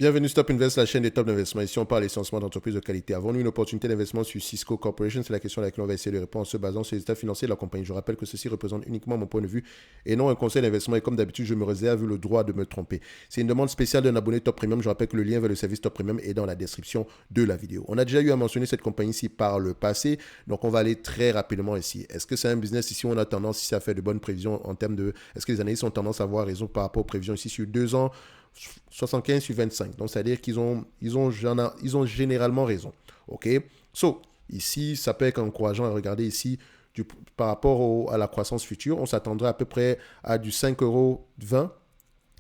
Bienvenue Stop Invest, la chaîne des top d'investissement. Ici, on parle essentiellement d'entreprises de qualité. Avons-nous une opportunité d'investissement sur Cisco Corporation? C'est la question à laquelle on va essayer de répondre en se basant sur les états financiers de la compagnie. Je rappelle que ceci représente uniquement mon point de vue et non un conseil d'investissement. Et comme d'habitude, je me réserve le droit de me tromper. C'est une demande spéciale d'un abonné Top Premium. Je rappelle que le lien vers le service Top Premium est dans la description de la vidéo. On a déjà eu à mentionner cette compagnie ici par le passé. Donc, on va aller très rapidement ici. Est-ce que c'est un business ici où on a tendance ici à faire de bonnes prévisions en termes de... Est-ce que les analystes ont tendance à avoir raison par rapport aux prévisions ici sur 2 ans 75 sur 25. Donc, c'est-à-dire qu'ils ont généralement raison. OK? So, ici, ça peut être encourageant à regarder ici par rapport à la croissance future. On s'attendrait à peu près à du 5,20 €.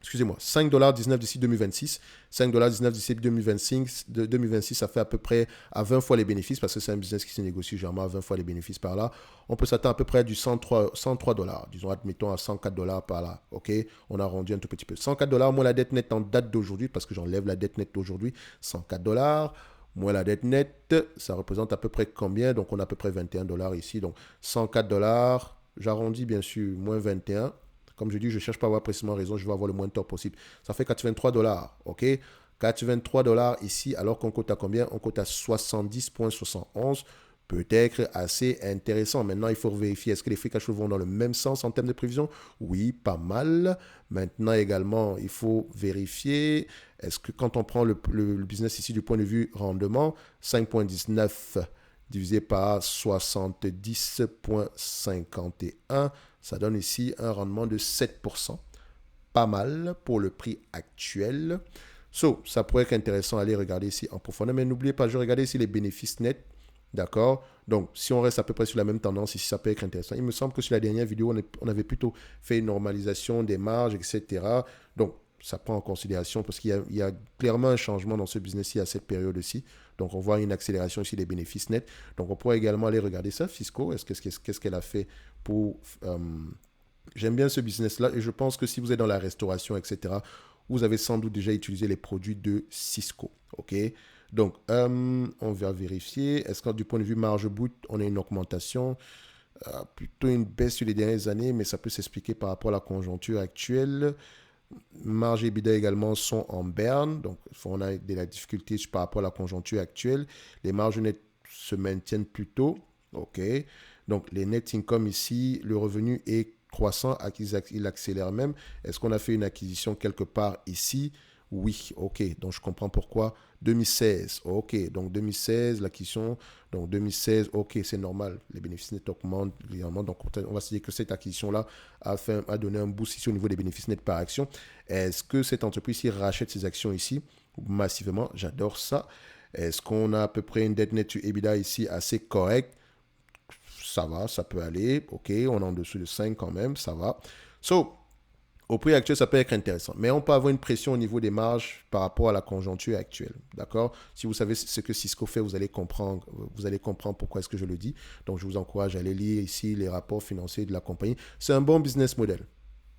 Excusez-moi, 5,19 $ d'ici 2026, 5,19 $ d'ici 2026, ça fait à peu près à 20 fois les bénéfices, parce que c'est un business qui se négocie généralement à 20 fois les bénéfices par là. On peut s'attendre à peu près à du 103 $, disons, admettons à 104 $ par là, ok? On a rendu un tout petit peu. 104 $, moins la dette nette en date d'aujourd'hui, parce que j'enlève la dette nette d'aujourd'hui, 104 $, moins la dette nette, ça représente à peu près combien? Donc on a à peu près 21 $ ici, donc 104 $, j'arrondis bien sûr, moins 21. Comme je dis, je ne cherche pas à avoir précisément raison, je veux avoir le moins de tort possible. Ça fait 83 $, ok? 83 $ ici, alors qu'on cote à combien? On cote à 70,71. Peut-être assez intéressant. Maintenant, il faut vérifier, est-ce que les free cash flow vont dans le même sens en termes de prévision? Oui, pas mal. Maintenant également, il faut vérifier, est-ce que quand on prend le business ici du point de vue rendement, 5,19 divisé par 70,51, ça donne ici un rendement de 7%. Pas mal pour le prix actuel. So, ça pourrait être intéressant d'aller regarder ici en profondeur. Mais n'oubliez pas, je regarde ici les bénéfices nets. D'accord? Donc, si on reste à peu près sur la même tendance, ici, ça peut être intéressant. Il me semble que sur la dernière vidéo, on avait plutôt fait une normalisation des marges, etc. Donc, ça prend en considération parce qu'il y a clairement un changement dans ce business-ci à cette période-ci. Donc, on voit une accélération ici des bénéfices nets. Donc, on pourrait également aller regarder ça, Fisco. Qu'est-ce qu'elle a fait pour... j'aime bien ce business-là et je pense que si vous êtes dans la restauration, etc., vous avez sans doute déjà utilisé les produits de Cisco. OK? Donc, on va vérifier. Est-ce que du point de vue marge brute, on a une augmentation? Plutôt une baisse sur les dernières années, mais ça peut s'expliquer par rapport à la conjoncture actuelle. Marge et EBITDA également sont en berne, donc on a de la difficulté par rapport à la conjoncture actuelle. Les marges nettes se maintiennent plutôt. OK. Donc, les net income ici, le revenu est croissant, il accélère même. Est-ce qu'on a fait une acquisition quelque part ici? Oui, ok. Donc, je comprends pourquoi. 2016, ok. Donc, 2016, l'acquisition. Donc, 2016, ok, c'est normal. Les bénéfices nets augmentent régulièrement. Donc, on va se dire que cette acquisition-là a donné un boost ici au niveau des bénéfices nets par action. Est-ce que cette entreprise ici rachète ses actions ici massivement? J'adore ça. Est-ce qu'on a à peu près une dette nette sur EBITDA ici assez correcte? Ça va, ça peut aller. Ok, on est en dessous de 5 quand même, ça va. So, au prix actuel, ça peut être intéressant. Mais on peut avoir une pression au niveau des marges par rapport à la conjoncture actuelle. D'accord? Si vous savez ce que Cisco fait, vous allez comprendre pourquoi est-ce que je le dis. Donc, je vous encourage à aller lire ici les rapports financiers de la compagnie. C'est un bon business model.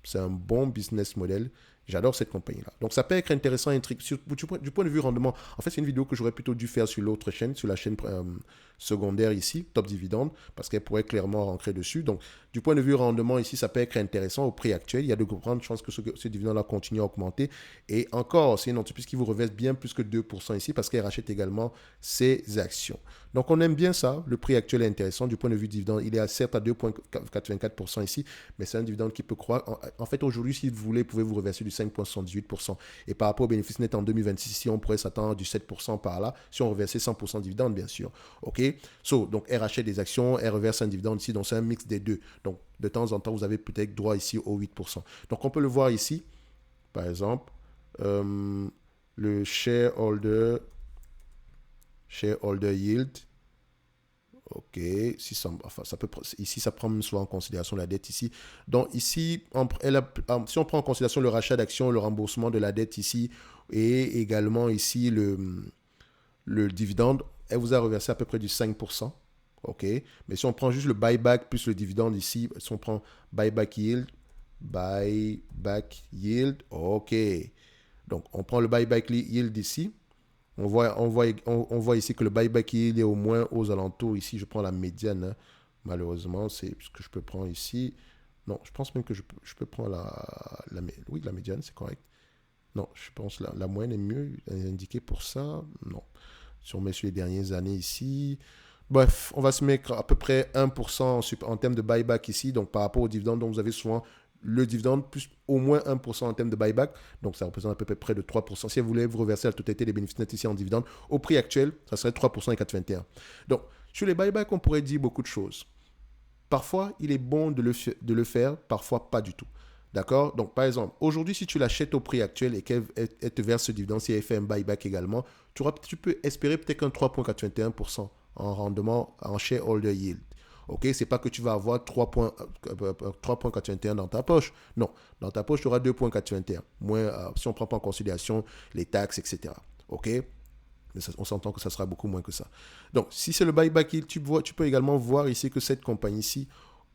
C'est un bon business model. J'adore cette compagnie-là. Donc, ça peut être intéressant du point de vue rendement. En fait, c'est une vidéo que j'aurais plutôt dû faire sur l'autre chaîne, sur la chaîne secondaire ici, Top Dividende, parce qu'elle pourrait clairement rentrer dessus. Donc, du point de vue rendement ici, ça peut être intéressant au prix actuel. Il y a de grandes chances que ce dividende-là continue à augmenter. Et encore, c'est une entreprise qui vous reverse bien plus que 2% ici parce qu'elle rachète également ses actions. Donc, on aime bien ça. Le prix actuel est intéressant. Du point de vue dividende, il est certes à 2,84% ici, mais c'est un dividende qui peut croître. En fait, aujourd'hui, si vous voulez, vous pouvez vous reverser du 5,78%. Et par rapport au bénéfice net en 2026, ici, on pourrait s'attendre à du 7% par là, si on reversait 100% de dividende, bien sûr. OK? So, donc, elle rachète des actions, elle reverse un dividende ici, donc c'est un mix des deux. Donc, de temps en temps, vous avez peut-être droit ici au 8%. Donc, on peut le voir ici, par exemple, le shareholder yield. OK, si ça, enfin, ici, ça prend souvent en considération la dette ici. Donc ici, si on prend en considération le rachat d'actions, le remboursement de la dette ici, et également ici le dividende, elle vous a reversé à peu près du 5%. OK, mais si on prend juste le buyback plus le dividende ici, si on prend buyback yield, OK. Donc on prend le buyback yield ici. On voit ici que le buyback il est au moins aux alentours. Ici, je prends la médiane. Hein. Malheureusement, c'est ce que je peux prendre ici. Non, je pense même que je peux prendre oui, la médiane, c'est correct. Non, je pense que la moyenne est mieux indiquée pour ça. Non. Si on met sur les dernières années ici. Bref, on va se mettre à peu près 1% en termes de buyback ici. Donc, par rapport au dividende, donc vous avez souvent le dividende plus au moins 1% en termes de buyback. Donc, ça représente à peu près près de 3%. Si vous voulez vous reverser la totalité des bénéfices nets ici en dividende, au prix actuel, ça serait 3% et 4,21. Donc, sur les buybacks, on pourrait dire beaucoup de choses. Parfois, il est bon de le faire, parfois pas du tout. D'accord? Donc, par exemple, aujourd'hui, si tu l'achètes au prix actuel et qu'elle te verse ce dividende, si elle fait un buyback également, tu peux espérer peut-être un 3,81% en rendement en shareholder yield. OK? C'est pas que tu vas avoir 3,81 dans ta poche. Non. Dans ta poche, tu auras 2,81. Moins, si on ne prend pas en considération les taxes, etc. OK? Mais on s'entend que ça sera beaucoup moins que ça. Donc, si c'est le buyback yield, tu peux également voir ici que cette compagnie-ci,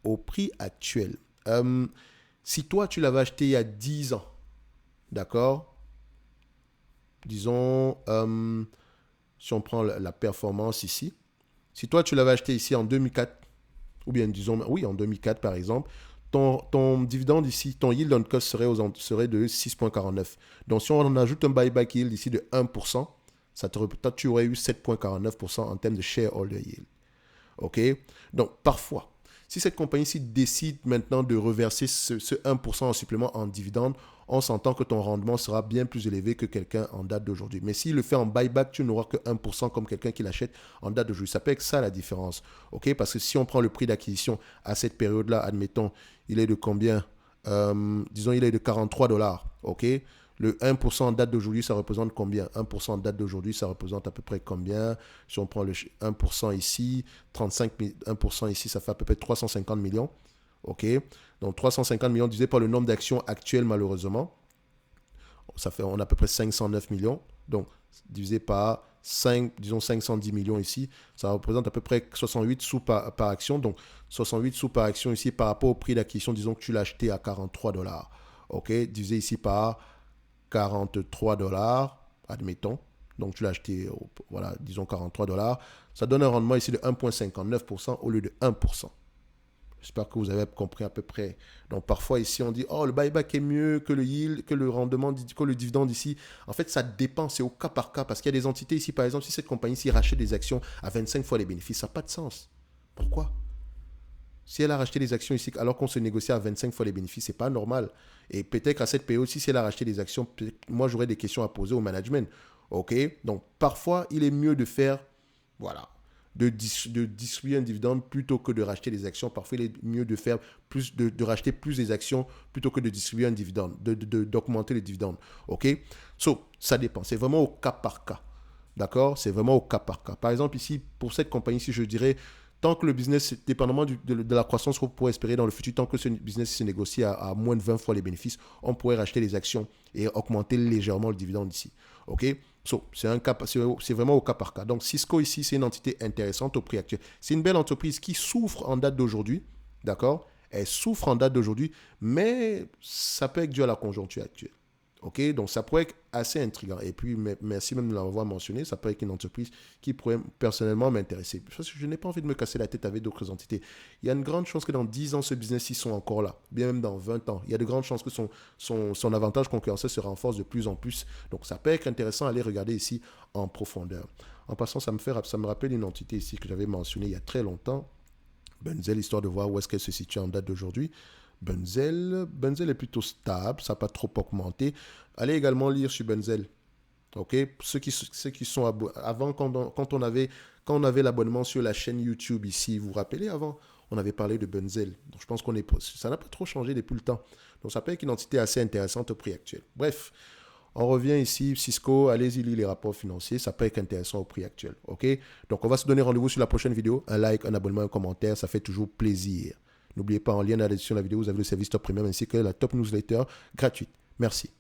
au prix actuel, si toi, tu l'avais acheté il y a 10 ans, d'accord? Disons, si on prend la performance ici, si toi, tu l'avais acheté ici en 2004, ou bien disons, oui, en 2004 par exemple, ton dividende ici, ton yield on cost serait de 6,49. Donc, si on en ajoute un buyback yield ici de 1%, tu aurais eu 7,49% en termes de shareholder yield. OK? Donc, parfois, si cette compagnie-ci décide maintenant de reverser ce 1% en supplément en dividende, on s'entend que ton rendement sera bien plus élevé que quelqu'un en date d'aujourd'hui. Mais s'il le fait en buyback, tu n'auras que 1% comme quelqu'un qui l'achète en date d'aujourd'hui. Ça peut être ça la différence. OK? Parce que si on prend le prix d'acquisition à cette période-là, admettons, il est de combien? Disons, il est de 43 dollars. OK? Le 1% en date d'aujourd'hui, ça représente combien? 1% en date d'aujourd'hui, ça représente à peu près combien? Si on prend le 1% ici, 1% ici, ça fait à peu près 350 millions. OK? Donc 350 millions divisé par le nombre d'actions actuelles, malheureusement. On a à peu près 509 millions. Donc, divisé par 5, disons 510 millions ici, ça représente à peu près 68 sous par action. Donc, 68 sous par action ici par rapport au prix d'acquisition, disons que tu l'as acheté à 43 dollars. OK? Divisé ici par 43 dollars, admettons. Donc, tu l'as acheté, voilà, disons 43 dollars. Ça donne un rendement ici de 1,59% au lieu de 1%. J'espère que vous avez compris à peu près. Donc, parfois, ici, on dit, oh, le buyback est mieux que le yield, que le rendement, que le dividende ici. En fait, ça dépend, c'est au cas par cas. Parce qu'il y a des entités ici, par exemple, si cette compagnie-ci rachète des actions à 25 fois les bénéfices, ça n'a pas de sens. Pourquoi? Si elle a racheté des actions ici, alors qu'on se négocie à 25 fois les bénéfices, c'est pas normal. Et peut-être à cette période, si elle a racheté des actions, moi, j'aurais des questions à poser au management. OK? Donc, parfois, il est mieux de faire, voilà, de distribuer un dividende plutôt que de racheter des actions. Parfois, il est mieux de faire plus, de racheter plus des actions plutôt que de distribuer un dividende, d'augmenter les dividendes. OK? So, ça dépend. C'est vraiment au cas par cas. D'accord? C'est vraiment au cas par cas. Par exemple, ici, pour cette compagnie-ci, je dirais, tant que le business, dépendamment de la croissance qu'on pourrait espérer dans le futur, tant que ce business se négocie à moins de 20 fois les bénéfices, on pourrait racheter les actions et augmenter légèrement le dividende ici. OK? So, c'est vraiment au cas par cas. Donc, Cisco ici, c'est une entité intéressante au prix actuel. C'est une belle entreprise qui souffre en date d'aujourd'hui. D'accord? Elle souffre en date d'aujourd'hui, mais ça peut être dû à la conjoncture actuelle. OK? Donc, ça pourrait être assez intriguant. Et puis, merci même de l'avoir mentionné, ça pourrait être une entreprise qui pourrait personnellement m'intéresser. Parce que je n'ai pas envie de me casser la tête avec d'autres entités. Il y a une grande chance que dans 10 ans, ce business, ils sont encore là. Bien même dans 20 ans. Il y a de grandes chances que son avantage concurrentiel se renforce de plus en plus. Donc, ça peut être intéressant à aller regarder ici en profondeur. En passant, ça me rappelle une entité ici que j'avais mentionnée il y a très longtemps. Benzel, histoire de voir où est-ce qu'elle se situe en date d'aujourd'hui. Benzel est plutôt stable, ça n'a pas trop augmenté. Allez également lire sur Benzel. OK? Ceux qui sont avant, quand on avait l'abonnement sur la chaîne YouTube ici, vous vous rappelez avant, on avait parlé de Benzel. Donc, je pense ça n'a pas trop changé depuis le temps. Donc, ça peut être une entité assez intéressante au prix actuel. Bref, on revient ici, Cisco, allez-y lire les rapports financiers, ça peut être intéressant au prix actuel. OK? Donc, on va se donner rendez-vous sur la prochaine vidéo. Un like, un abonnement, un commentaire, ça fait toujours plaisir. N'oubliez pas, en lien à la description de la vidéo, vous avez le service Top Premium ainsi que la Top Newsletter gratuite. Merci.